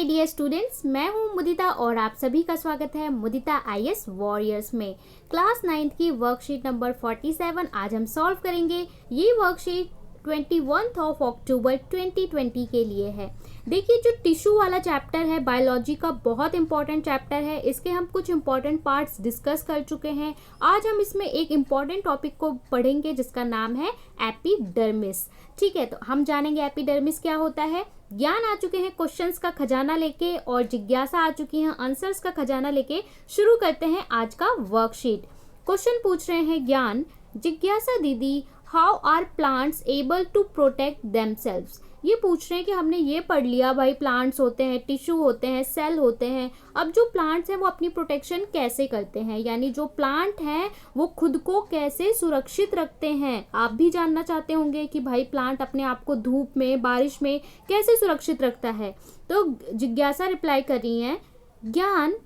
Hi dear students, मैं हूं मुदिता और आप सभी का स्वागत है मुदिता आईएएस वॉरियर्स में। क्लास 9th की वर्कशीट नंबर 47 आज हम सॉल्व करेंगे। ये वर्कशीट 21 ऑफ अक्टूबर 2020 के लिए है। देखिए, जो टिश्यू वाला चैप्टर है बायोलॉजी का बहुत इंपॉर्टेंट चैप्टर है। इसके हम कुछ इंपॉर्टेंट पार्ट्स डिस्कस कर चुके हैं। आज हम इसमें एक इंपॉर्टेंट टॉपिक को पढ़ेंगे जिसका नाम है एपिडर्मिस। ठीक है, तो हम जानेंगे एपिडर्मिस क्या होता है। ज्ञान आ चुके हैं क्वेश्चंस का खजाना लेके और जिज्ञासा आ चुकी है आंसर्स का खजाना लेके। शुरू करते हैं आज का वर्कशीट। क्वेश्चन पूछ रहे हैं ज्ञान, जिज्ञासा दीदी, how are plants able to protect themselves. ये पूछ रहे हैं कि हमने ये पढ़ लिया भाई, प्लांट्स होते हैं, टिश्यू होते हैं, सेल होते हैं। अब जो प्लांट्स हैं वो अपनी प्रोटेक्शन कैसे करते हैं, यानी जो प्लांट हैं वो खुद को कैसे सुरक्षित रखते हैं। आप भी जानना चाहते होंगे कि भाई प्लांट अपने आप को धूप में, बारिश में कैसे सुरक्षित रखता है। तो जिज्ञासा रिप्लाई कर रही है, ज्ञान,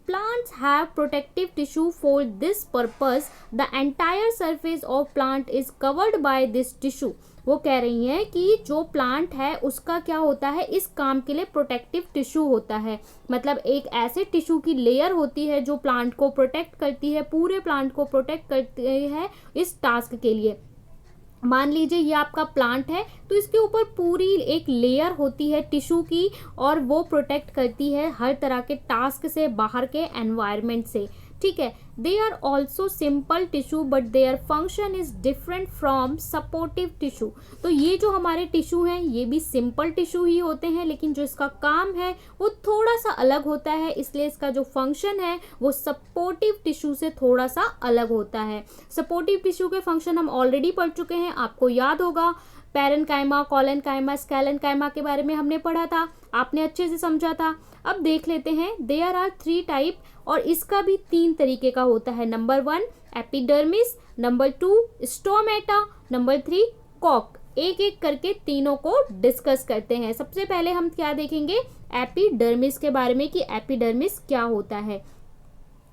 plants have protective tissue for this purpose. The entire surface of plant is covered by this tissue. वो कह रही हैं कि जो प्लांट है उसका क्या होता है, इस काम के लिए प्रोटेक्टिव टिश्यू होता है। मतलब एक ऐसे टिश्यू की लेयर होती है जो प्लांट को प्रोटेक्ट करती है, पूरे प्लांट को प्रोटेक्ट करती है इस टास्क के लिए। मान लीजिए ये आपका प्लांट है तो इसके ऊपर पूरी एक लेयर होती है टिश्यू की और वो प्रोटेक्ट करती है हर तरह के टास्क से, बाहर के एनवायरनमेंट से। ठीक है, they are also simple tissue but their function is different from supportive tissue. तो ये जो हमारे टिश्यू हैं ये भी सिंपल टिश्यू ही होते हैं, लेकिन जो इसका काम है वो थोड़ा सा अलग होता है, इसलिए इसका जो फंक्शन है वो सपोर्टिव टिश्यू से थोड़ा सा अलग होता है। सपोर्टिव टिश्यू के फंक्शन हम ऑलरेडी पढ़ चुके हैं, आपको याद होगा। पैरेन्काइमा, कोलेनकाइमा, स्केलेनकाइमा के बारे में हमने पढ़ा था, आपने अच्छे से समझा था। अब देख लेते हैं, देयर आर 3 टाइप और इसका भी 3 तरीके का होता है। Number 1 epidermis, number 2 stomata, number 3 कॉक। एक एक करके तीनों को डिस्कस करते हैं। सबसे पहले हम क्या देखेंगे, एपिडर्मिस के बारे में कि एपिडर्मिस क्या होता है।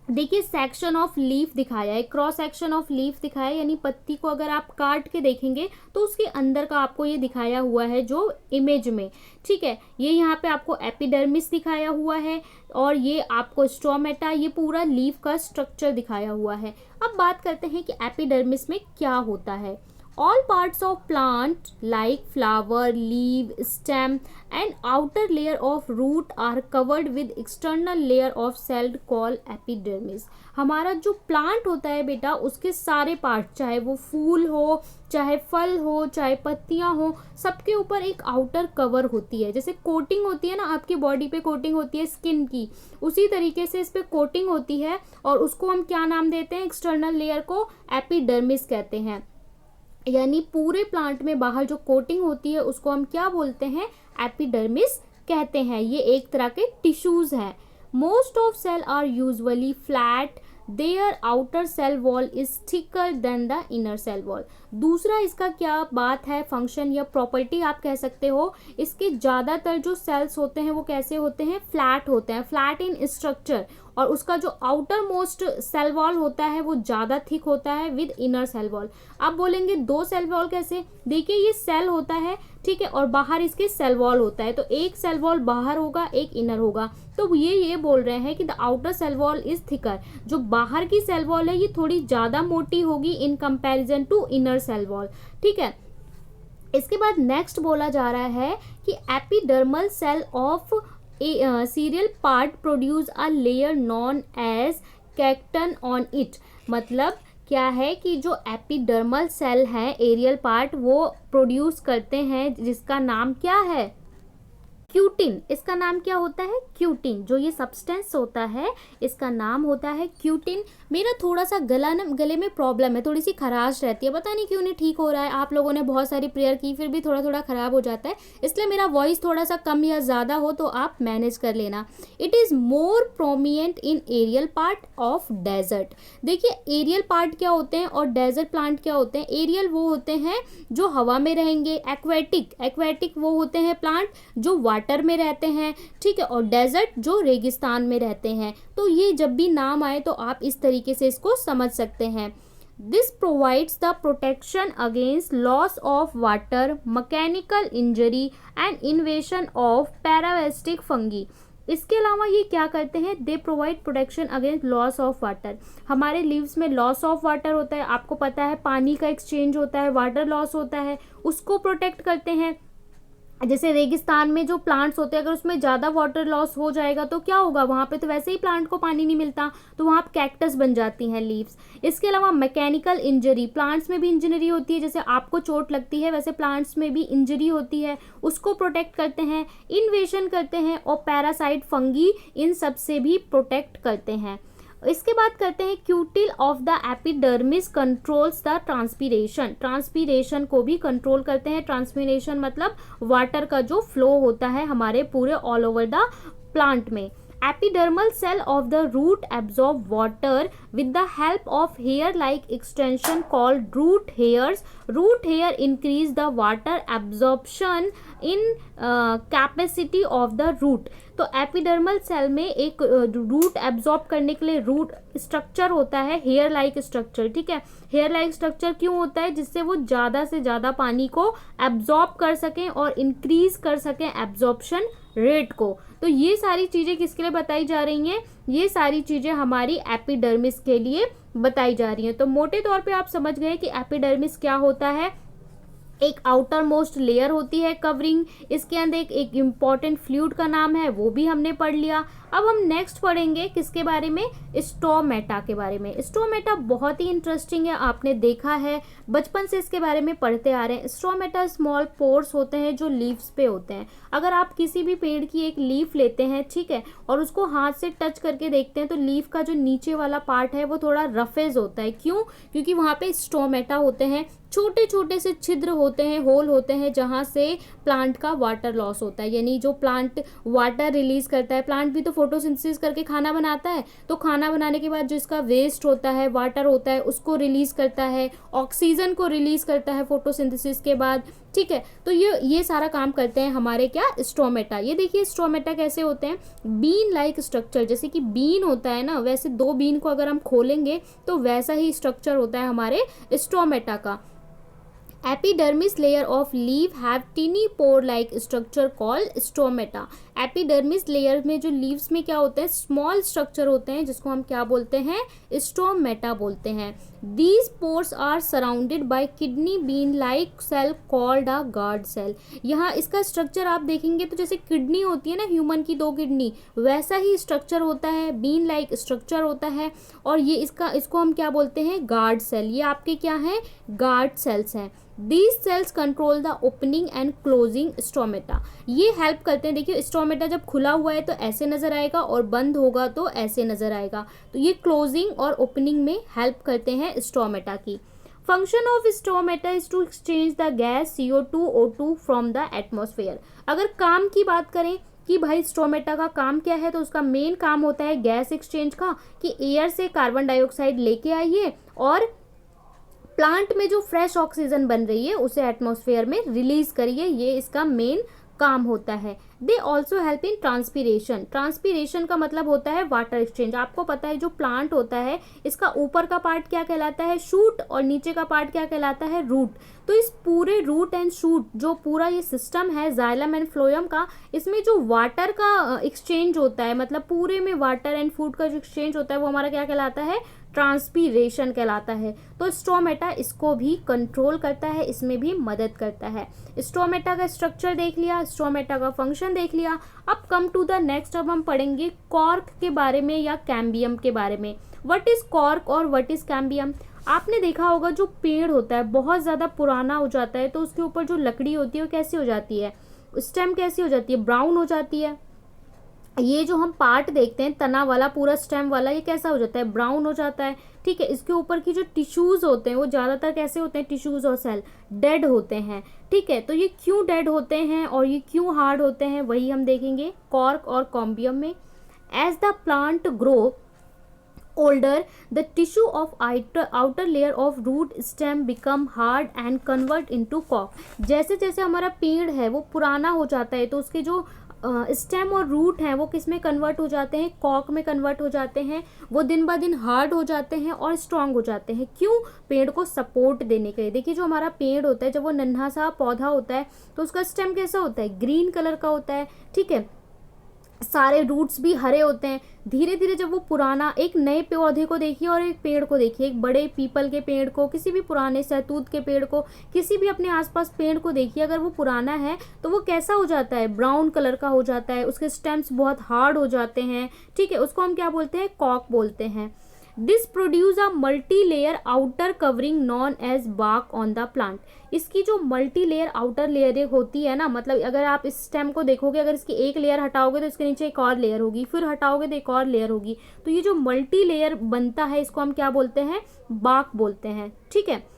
देखिए, सेक्शन ऑफ लीफ दिखाया है, क्रॉस सेक्शन ऑफ लीफ दिखाया है, यानी पत्ती को अगर आप काट के देखेंगे तो उसके अंदर का आपको ये दिखाया हुआ है जो इमेज में। ठीक है, ये यहाँ पे आपको एपिडर्मिस दिखाया हुआ है और ये आपको स्टोमेटा, ये पूरा लीफ का स्ट्रक्चर दिखाया हुआ है। अब बात करते हैं कि एपिडर्मिस में क्या होता है। All parts of plant like flower, leaf, stem and outer layer of root are covered with external layer of cell called epidermis. हमारा जो प्लांट होता है बेटा, उसके सारे पार्ट, चाहे वो फूल हो, चाहे फल हो, चाहे पत्तियां हो, सबके ऊपर एक आउटर कवर होती है। जैसे कोटिंग होती है ना, आपकी बॉडी पे कोटिंग होती है स्किन की, उसी तरीके से इस पे कोटिंग होती है और उसको हम क्या नाम देते हैं, एक्सटर्नल लेयर को एपिडर्मिस कहते हैं। यानी पूरे प्लांट में बाहर जो कोटिंग होती है उसको हम क्या बोलते हैं, एपिडर्मिस कहते हैं। ये एक तरह के टिश्यूज हैं। Most of cell are usually flat, their outer cell wall is thicker than the inner cell wall. दूसरा इसका क्या बात है, फंक्शन या प्रॉपर्टी आप कह सकते हो, इसके ज़्यादातर जो सेल्स होते हैं वो कैसे होते हैं, फ्लैट होते हैं, फ्लैट इन स्ट्रक्चर, और उसका जो आउटर मोस्ट सेल वॉल होता है वो ज़्यादा थिक होता है विद इनर सेल वॉल। आप बोलेंगे 2 सेल वॉल कैसे, देखिए ये सेल होता है, ठीक है, और बाहर इसके सेल वॉल होता है, तो एक सेल वॉल बाहर होगा, एक इनर होगा। तो ये बोल रहे हैं कि the outer cell wall is thicker, जो बाहर की सेल वॉल है ये थोड़ी ज़्यादा मोटी होगी in comparison to inner cell wall. ठीक है, इसके बाद नेक्स्ट बोला जा रहा है कि epidermal cell of aerial part produce a layer known as cuticle on it. मतलब क्या है कि जो एपिडर्मल सेल है, एरियल पार्ट, वो प्रोड्यूस करते हैं जिसका नाम क्या है, क्यूटिन। इसका नाम क्या होता है, क्यूटिन। जो ये सब्सटेंस होता है इसका नाम होता है क्यूटिन। मेरा थोड़ा सा गले में प्रॉब्लम है, थोड़ी सी खराश रहती है, पता नहीं क्यों नहीं ठीक हो रहा है। आप लोगों ने बहुत सारी प्रेयर की फिर भी थोड़ा थोड़ा खराब हो जाता है, इसलिए मेरा वॉइस थोड़ा सा कम या ज़्यादा हो तो आप मैनेज कर लेना। It is more prominent in aerial part of desert. देखिए, एरियल पार्ट क्या होते हैं और डेजर्ट प्लांट क्या होते हैं। एरियल वो होते हैं जो हवा में रहेंगे, एक्वेटिक वो होते हैं प्लांट जो वाटर में रहते हैं, ठीक है, और डेजर्ट जो रेगिस्तान में रहते हैं। तो ये जब भी नाम आए तो आप इस तरीके से इसको समझ सकते हैं। This provides the protection against loss of water, mechanical injury and इन्वेशन of parasitic fungi. इसके अलावा ये क्या करते हैं, they provide protection against loss of water. हमारे लीव्स में लॉस ऑफ वाटर होता है, आपको पता है पानी का एक्सचेंज होता है, वाटर लॉस होता है, उसको प्रोटेक्ट करते हैं। जैसे रेगिस्तान में जो प्लांट्स होते हैं, अगर उसमें ज़्यादा वाटर लॉस हो जाएगा तो क्या होगा, वहाँ पे तो वैसे ही प्लांट को पानी नहीं मिलता, तो वहाँ कैक्टस बन जाती हैं लीव्स। इसके अलावा मैकेनिकल इंजरी, प्लांट्स में भी इंजरी होती है, जैसे आपको चोट लगती है वैसे प्लांट्स में भी इंजरी होती है, उसको प्रोटेक्ट करते हैं। इन्वेशन करते हैं और पैरासाइट फंगी, इन सब से भी प्रोटेक्ट करते हैं। इसके बाद करते हैं cuticle of the epidermis controls the transpiration, transpiration को भी कंट्रोल करते हैं। ट्रांसपीरेशन मतलब वाटर का जो फ्लो होता है हमारे पूरे ऑल ओवर द प्लांट में। Epidermal cell of the root absorb water with the help of hair like extension called root hairs. Root hair increase the water absorption in capacity of the root. तो epidermal cell में एक root absorb करने के लिए root structure होता है, hair like structure, ठीक है। हेयर लाइक स्ट्रक्चर क्यों होता है, जिससे वो ज़्यादा से ज़्यादा पानी को एब्जॉर्ब कर सकें और इंक्रीज कर सकें एब्जॉर्प्शन रेट को। तो ये सारी चीज़ें किसके लिए बताई जा रही हैं, ये सारी चीज़ें हमारी एपिडर्मिस के लिए बताई जा रही हैं। तो मोटे तौर पे आप समझ गए कि एपिडर्मिस क्या होता है। एक आउटर मोस्ट लेयर होती है कवरिंग, इसके अंदर एक इम्पॉर्टेंट फ्लूइड का नाम है, वो भी हमने पढ़ लिया। अब हम नेक्स्ट पढ़ेंगे किसके बारे में, स्टोमेटा के बारे में। स्टोमेटा बहुत ही इंटरेस्टिंग है, आपने देखा है, बचपन से इसके बारे में पढ़ते आ रहे हैं। स्टोमेटा स्मॉल पोर्स होते हैं जो लीव्स पे होते हैं। अगर आप किसी भी पेड़ की एक लीफ लेते हैं, ठीक है, और उसको हाथ से टच करके देखते हैं तो लीफ का जो नीचे वाला पार्ट है वो थोड़ा रफेज होता है। क्यों, क्योंकि वहाँ पे स्टोमेटा होते हैं, छोटे छोटे से छिद्र होते हैं, होल होते हैं, जहाँ से प्लांट का वाटर लॉस होता है। यानी जो प्लांट वाटर रिलीज करता है, प्लांट भी तो फोटोसिंथेसिस करके खाना बनाता है, तो खाना बनाने के बाद जो इसका वेस्ट होता है, वाटर होता है, उसको रिलीज करता है, ऑक्सीजन को रिलीज करता है फोटोसिंथेसिस के बाद, ठीक है। तो ये सारा काम करते हैं हमारे क्या, स्टोमेटा। ये देखिए स्टोमेटा कैसे होते हैं, बीन लाइक स्ट्रक्चर, जैसे कि बीन होता है ना, वैसे दो बीन को अगर हम खोलेंगे तो वैसा ही स्ट्रक्चर होता है हमारे स्टोमेटा का। Epidermis layer of leave have tiny pore like structure called stomata. Epidermis layer में जो लीव्स में क्या होते हैं, स्मॉल स्ट्रक्चर होते हैं, जिसको हम क्या बोलते हैं, स्टोमेटा बोलते हैं। These pores are surrounded by kidney bean like cell called a guard cell. यहाँ इसका स्ट्रक्चर आप देखेंगे तो जैसे किडनी होती है ना, ह्यूमन की 2 किडनी, वैसा ही स्ट्रक्चर होता है, बीन लाइक स्ट्रक्चर होता है। और ये इसको हम क्या बोलते हैं, गार्ड सेल। ये आपके क्या हैं, गार्ड सेल्स हैं। These cells control the opening and closing stomata. ये हेल्प करते हैं। देखिए स्टोमेटा जब खुला हुआ है तो ऐसे नजर आएगा और बंद होगा तो ऐसे नजर आएगा, तो ये क्लोजिंग और ओपनिंग में हेल्प करते हैं स्टोमेटा की। Function of stomata is to exchange the gas CO2 O2 from the atmosphere. अगर काम की बात करें कि भाई स्टोमेटा का काम क्या है, तो उसका मेन काम होता है गैस एक्सचेंज का, कि एयर से कार्बन डाइऑक्साइड लेके आइए और प्लांट में जो फ्रेश ऑक्सीजन बन रही है उसे एटमॉस्फेयर में रिलीज करिए, ये इसका मेन काम होता है। They also help in transpiration. Transpiration का मतलब होता है वाटर एक्सचेंज। आपको पता है जो प्लांट होता है इसका ऊपर का पार्ट क्या कहलाता है, शूट, और नीचे का पार्ट क्या कहलाता है, रूट। तो इस पूरे रूट एंड शूट जो पूरा ये सिस्टम है जाइलम एंड फ्लोएम का, इसमें जो वाटर का एक्सचेंज होता है, मतलब पूरे में वाटर एंड फूड का जो एक्सचेंज होता है वो हमारा क्या कहलाता है, ट्रांसपीरेशन कहलाता है। तो स्टोमेटा इसको भी कंट्रोल करता है, इसमें भी मदद करता है। स्टोमेटा का स्ट्रक्चर देख लिया, स्टोमेटा का फंक्शन देख लिया। अब कम टू द नेक्स्ट, अब हम पढ़ेंगे कॉर्क के बारे में या कैम्बियम के बारे में। व्हाट इज कॉर्क और व्हाट इज कैम्बियम। आपने देखा होगा जो पेड़ होता है बहुत ज़्यादा पुराना हो जाता है तो उसके ऊपर जो लकड़ी होती है वो कैसी हो जाती है, स्टेम कैसी हो जाती है, ब्राउन हो जाती है। ये जो हम पार्ट देखते हैं तना वाला, पूरा स्टेम वाला, ये कैसा हो जाता है, ब्राउन हो जाता है, ठीक है। इसके ऊपर की जो टिश्यूज होते हैं वो ज़्यादातर कैसे होते हैं, टिश्यूज और सेल डेड होते हैं, ठीक है। तो ये क्यों डेड होते हैं और ये क्यों हार्ड होते हैं, वही हम देखेंगे कॉर्क और कॉम्बियम में। As the plant grow older, the tissue of outer layer of root stem become hard and convert into cork. जैसे जैसे हमारा पेड़ है वो पुराना हो जाता है तो उसके जो स्टेम और रूट हैं वो किस में कन्वर्ट हो जाते हैं, कॉक में कन्वर्ट हो जाते हैं। वो दिन ब दिन हार्ड हो जाते हैं और स्ट्रांग हो जाते हैं। क्यों? पेड़ को सपोर्ट देने के लिए। देखिए जो हमारा पेड़ होता है, जब वो नन्हा सा पौधा होता है तो उसका स्टेम कैसा होता है, ग्रीन कलर का होता है, ठीक है। सारे रूट्स भी हरे होते हैं। धीरे धीरे जब वो पुराना, एक नए पौधे को देखिए और एक पेड़ को देखिए, एक बड़े पीपल के पेड़ को, किसी भी पुराने सहतूत के पेड़ को, किसी भी अपने आसपास पेड़ को देखिए, अगर वो पुराना है तो वो कैसा हो जाता है, ब्राउन कलर का हो जाता है, उसके स्टेम्स बहुत हार्ड हो जाते हैं, ठीक है। उसको हम क्या बोलते हैं, कॉक बोलते हैं। This produce a multi layer outer covering known as bark on the plant. इसकी जो मल्टी लेयर आउटर लेयर होती है ना, मतलब अगर आप इस स्टेम को देखोगे, अगर इसकी एक लेयर हटाओगे तो इसके नीचे एक और लेयर होगी, फिर हटाओगे तो एक और लेयर होगी। तो ये जो मल्टी लेयर बनता है इसको हम क्या बोलते हैं, बार्क बोलते हैं, ठीक है।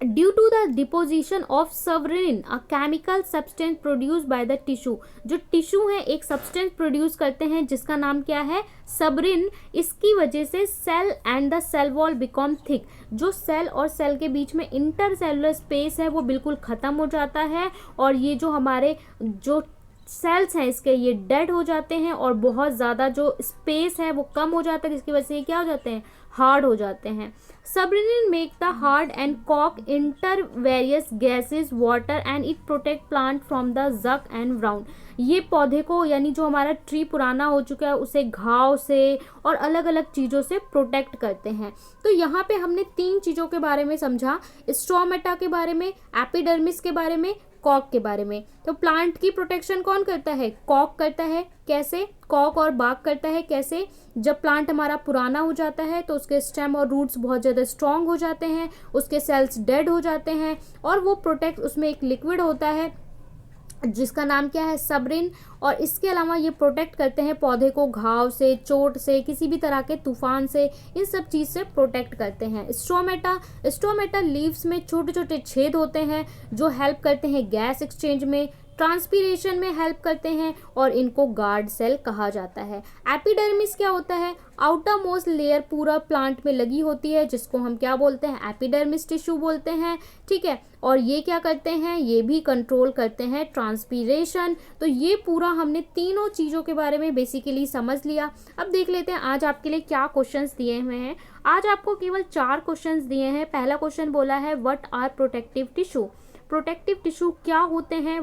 Due to the deposition of suberin, a chemical substance produce by the tissue. जो टिश्यू है एक सब्सटेंस प्रोड्यूस करते हैं जिसका नाम क्या है, सब्रिन। इसकी वजह से cell and the cell wall become thick. जो सेल और सेल के बीच में इंटरसेलुलर स्पेस है वो बिल्कुल खत्म हो जाता है, और ये जो हमारे जो सेल्स हैं इसके, ये डेड हो जाते हैं, और बहुत ज़्यादा जो स्पेस है वो कम हो जाता है, जिसकी वजह से ये क्या हो जाते हैं, हार्ड हो जाते हैं। Suberin make the hard and cork enter various gases, water and it protect plant from the zuck and brown। ये पौधे को, यानी जो हमारा ट्री पुराना हो चुका है उसे घाव से और अलग अलग चीज़ों से प्रोटेक्ट करते हैं। तो यहाँ पे हमने 3 चीज़ों के बारे में समझा, स्ट्रोमेटा के बारे में, एपिडर्मिस के बारे में, कॉक के बारे में। तो प्लांट की प्रोटेक्शन कौन करता है, कॉक करता है। कैसे? कॉक और बार्क करता है। कैसे? जब प्लांट हमारा पुराना हो जाता है तो उसके स्टेम और रूट्स बहुत ज़्यादा स्ट्रॉन्ग हो जाते हैं, उसके सेल्स डेड हो जाते हैं, और वो प्रोटेक्ट, उसमें एक लिक्विड होता है जिसका नाम क्या है, सबरिन। और इसके अलावा ये प्रोटेक्ट करते हैं पौधे को घाव से, चोट से, किसी भी तरह के तूफान से, इन सब चीज़ से प्रोटेक्ट करते हैं। स्ट्रोमेटा लीव्स में छोटे छोटे छेद होते हैं जो हेल्प करते हैं गैस एक्सचेंज में, ट्रांसपीरेशन में हेल्प करते हैं, और इनको गार्ड सेल कहा जाता है। एपिडर्मिस क्या होता है, आउटर मोस्ट लेयर पूरा प्लांट में लगी होती है जिसको हम क्या बोलते हैं, एपिडर्मिस टिश्यू बोलते हैं, ठीक है। और ये क्या करते हैं, ये भी कंट्रोल करते हैं ट्रांसपीरेशन। तो ये पूरा हमने तीनों चीज़ों के बारे में बेसिकली समझ लिया। अब देख लेते हैं आज आपके लिए क्या क्वेश्चंस दिए हुए हैं। आज आपको केवल 4 क्वेश्चंस दिए हैं। पहला क्वेश्चन बोला है what are protective tissue. Protective tissue क्या होते हैं,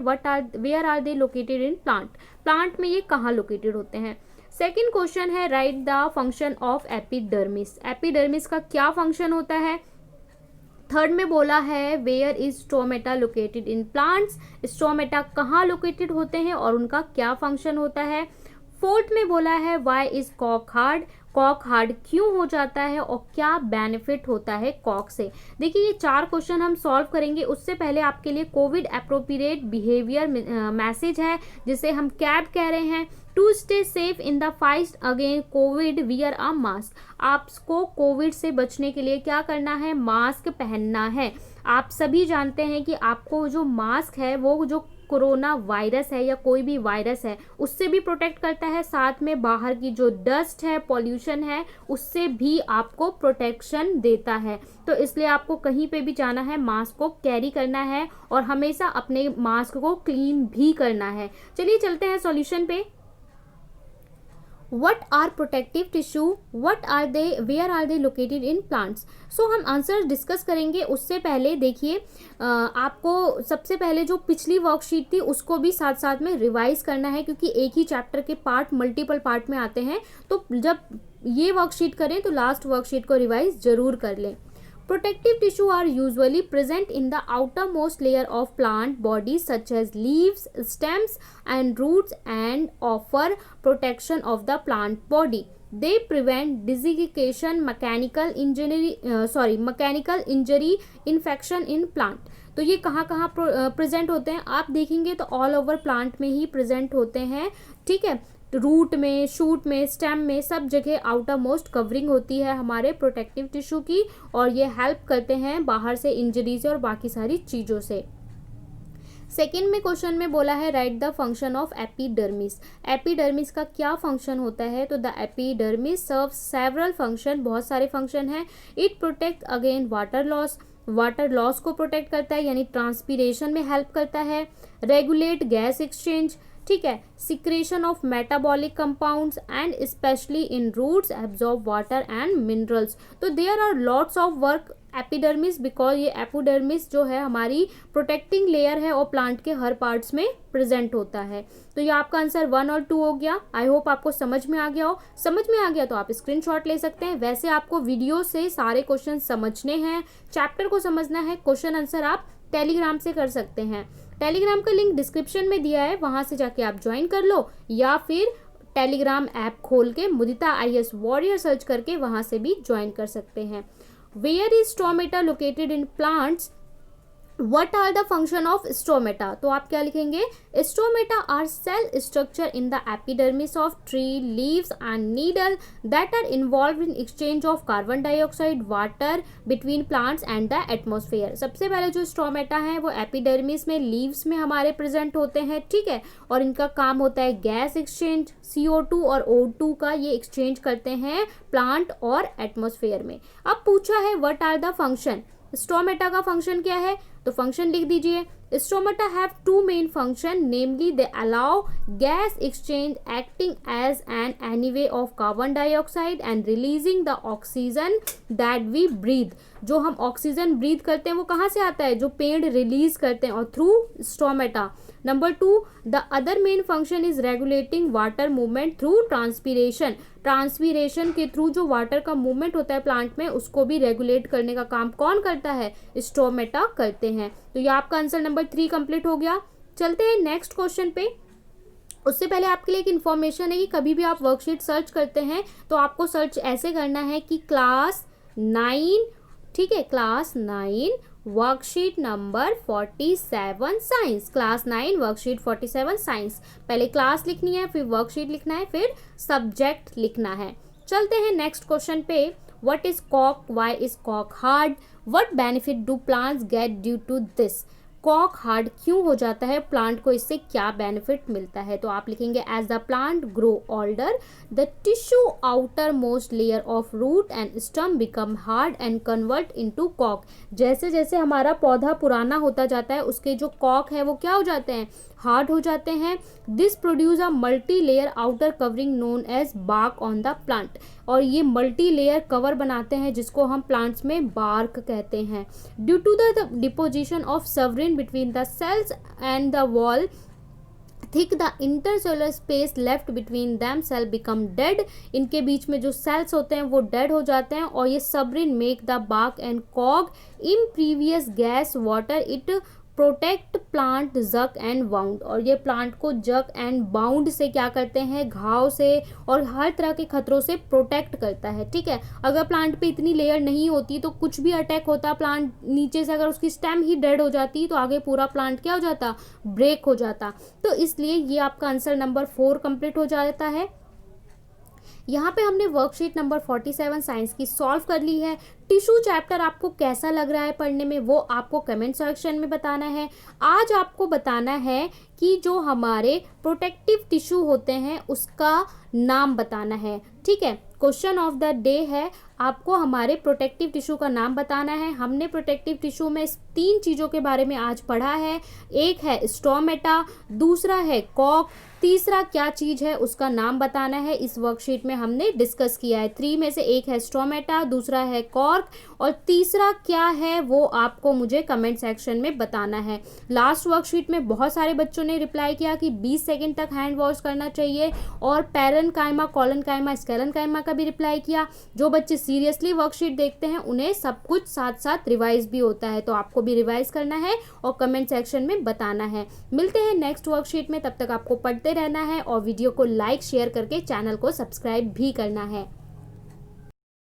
where are they located in plant. Plant में ये कहाँ लोकेटेड होते हैं। सेकंड क्वेश्चन है write the function of epidermis. Epidermis का क्या फंक्शन होता है। थर्ड में बोला है where is stromata located in plants. Stromata कहाँ लोकेटेड होते हैं और उनका क्या फंक्शन होता है। फोर्थ में बोला है व्हाई इज कॉक हार्ड। कॉक हार्ड क्यों हो जाता है और क्या बेनिफिट होता है कॉक से। देखिए ये 4 क्वेश्चन हम सॉल्व करेंगे, उससे पहले आपके लिए कोविड एप्रोप्रिएट बिहेवियर मैसेज है जिसे हम कैब कह रहे हैं। To stay safe in the fight again Covid wear a mask. आपको कोविड से बचने के लिए क्या करना है, मास्क पहनना है। आप सभी जानते हैं कि आपको जो मास्क है वो जो कोरोना वायरस है या कोई भी वायरस है उससे भी प्रोटेक्ट करता है, साथ में बाहर की जो डस्ट है, पॉल्यूशन है, उससे भी आपको प्रोटेक्शन देता है। तो इसलिए आपको कहीं पे भी जाना है मास्क को कैरी करना है और हमेशा अपने मास्क को क्लीन भी करना है। चलिए चलते हैं सॉल्यूशन पे। What are protective tissue? What are they? Where are they located in plants? So हम आंसर डिस्कस करेंगे। उससे पहले देखिए आपको सबसे पहले जो पिछली वर्कशीट थी उसको भी साथ साथ में रिवाइज करना है, क्योंकि एक ही चैप्टर के पार्ट मल्टीपल पार्ट में आते हैं। तो जब ये वर्कशीट करें तो लास्ट वर्कशीट को रिवाइज जरूर कर लें। Protective tissue are usually present in the outermost layer of plant bodies such as leaves, stems and roots and offer protection of the plant body. They prevent desiccation, mechanical injury, infection in plant. तो ये कहाँ कहाँ present होते हैं आप देखेंगे तो all over plant में ही प्रेजेंट होते हैं, ठीक है। रूट में, शूट में, स्टेम में, सब जगह आउटर मोस्ट कवरिंग होती है हमारे प्रोटेक्टिव टिश्यू की, और ये हेल्प करते हैं बाहर से इंजरी से और बाकी सारी चीज़ों से। सेकेंड में क्वेश्चन में बोला है write the function of epidermis. Epidermis का क्या फंक्शन होता है, तो the epidermis serves several function, बहुत सारे फंक्शन हैं। It protect again water loss, water loss को प्रोटेक्ट करता है यानी ट्रांसपीरेशन में हेल्प करता है। रेगुलेट गैस एक्सचेंज, ठीक है, secretion of metabolic compounds and especially in roots absorb water and minerals. तो there are lots of work epidermis, because ये एपिडर्मिस जो है हमारी प्रोटेक्टिंग लेयर है और प्लांट के हर पार्ट्स में प्रेजेंट होता है। तो ये आपका आंसर 1 और 2 हो गया। आई होप आपको समझ में आ गया हो। समझ में आ गया तो आप स्क्रीनशॉट ले सकते हैं। वैसे आपको वीडियो से सारे क्वेश्चन समझने हैं, चैप्टर को समझना है, क्वेश्चन आंसर आप टेलीग्राम से कर सकते हैं। टेलीग्राम का लिंक डिस्क्रिप्शन में दिया है, वहां से जाके आप ज्वाइन कर लो, या फिर टेलीग्राम ऐप खोल के मुदिता IAS वॉरियर सर्च करके वहां से भी ज्वाइन कर सकते हैं। Where is stomata located in plants, What are the function of stomata? तो आप क्या लिखेंगे? Stomata are cell structure in the epidermis of tree, leaves and needle that are involved in exchange of carbon dioxide, water between plants and the atmosphere. सबसे पहले जो stomata है वो epidermis में, लीव्स में हमारे प्रेजेंट होते हैं, ठीक है, और इनका काम होता है गैस एक्सचेंज, CO2 और O2 का ये एक्सचेंज करते हैं प्लांट और एटमॉस्फेयर में। अब पूछा है what are the function, stomata का फंक्शन क्या है, तो फंक्शन लिख दीजिए। Stomata have two main function, namely they allow gas exchange acting as an anyway of carbon dioxide and releasing the oxygen that we breathe. जो हम oxygen breathe करते हैं वो कहाँ से आता है, जो पेड़ रिलीज करते हैं, और through stomata. Number 2, the other main function is regulating water movement through transpiration. Transpiration के थ्रू जो वाटर का मूवमेंट होता है प्लांट में, उसको भी रेगुलेट करने का काम कौन करता है, स्टोमेटा करते हैं। तो ये आपका आंसर नंबर 3 कंप्लीट हो गया। चलते हैं नेक्स्ट क्वेश्चन पे। उससे पहले आपके लिए एक इन्फॉर्मेशन है कि कभी भी आप वर्कशीट सर्च करते हैं तो आपको सर्च ऐसे करना है कि क्लास 9, ठीक है, class 9 worksheet number 47 science, class 9 worksheet 47 science. पहले क्लास लिखनी है, फिर वर्कशीट लिखना है, फिर सब्जेक्ट लिखना है। चलते हैं नेक्स्ट क्वेश्चन पे। What is Kock, why is कॉक hard, what benefit do plants gate due to this. Kock hard क्यों हो जाता है, प्लांट को इससे क्या बेनिफिट मिलता है, तो आप लिखेंगे as the plant grow older the tissue outer most layer of root and stem become hard and convert into कॉक। जैसे जैसे हमारा पौधा पुराना होता जाता है उसके जो कॉक है वो क्या हो जाते हैं, हार्ड हो जाते हैं। This produce a multi layer outer covering known as bark on the plant, और ये मल्टी लेयर कवर बनाते हैं जिसको हम प्लांट्स में बार्क कहते हैं। Due to the deposition of suberin between the cells and the wall thick, the intercellular space left between them cell become dead. इनके बीच में जो सेल्स होते हैं वो डेड हो जाते हैं, और ये suberin make the bark and कॉग impervious gas water, it protect plant जक एंड बाउंड, और ये प्लांट को जक एंड बाउंड से क्या करते हैं, घाव से और हर तरह के खतरों से प्रोटेक्ट करता है, ठीक है। अगर प्लांट पे इतनी लेयर नहीं होती तो कुछ भी अटैक होता, प्लांट नीचे से अगर उसकी स्टेम ही डेड हो जाती तो आगे पूरा प्लांट क्या हो जाता, ब्रेक हो जाता। तो इसलिए ये आपका आंसर नंबर 4 कंप्लीट हो जाता है। यहाँ पे हमने वर्कशीट नंबर 47 साइंस की सॉल्व कर ली है। टिश्यू चैप्टर आपको कैसा लग रहा है पढ़ने में वो आपको कमेंट सेक्शन में बताना है। आज आपको बताना है कि जो हमारे प्रोटेक्टिव टिश्यू होते हैं उसका नाम बताना है, ठीक है। क्वेश्चन ऑफ द डे है, आपको हमारे प्रोटेक्टिव टिश्यू का नाम बताना है। हमने प्रोटेक्टिव टिश्यू में 3 चीज़ों के बारे में आज पढ़ा है। एक है स्टोमेटा, दूसरा है कॉक, तीसरा क्या चीज़ है उसका नाम बताना है। इस वर्कशीट में हमने डिस्कस किया है। 3 में से एक है स्टोमेटा, दूसरा है कॉर्क, और तीसरा क्या है वो आपको मुझे कमेंट सेक्शन में बताना है। लास्ट वर्कशीट में बहुत सारे बच्चों ने रिप्लाई किया कि 20 सेकंड तक हैंड वॉश करना चाहिए, और पैरेन्काइमा, कोलेनकाइमा, स्केलेनकाइमा का भी रिप्लाई किया। जो बच्चे सीरियसली वर्कशीट देखते हैं उन्हें सब कुछ साथ साथ रिवाइज भी होता है, तो आपको भी रिवाइज करना है और कमेंट सेक्शन में बताना है। मिलते हैं नेक्स्ट वर्कशीट में, तब तक आपको पढ़ते रहना है और वीडियो को लाइक शेयर करके चैनल को सब्सक्राइब भी करना है।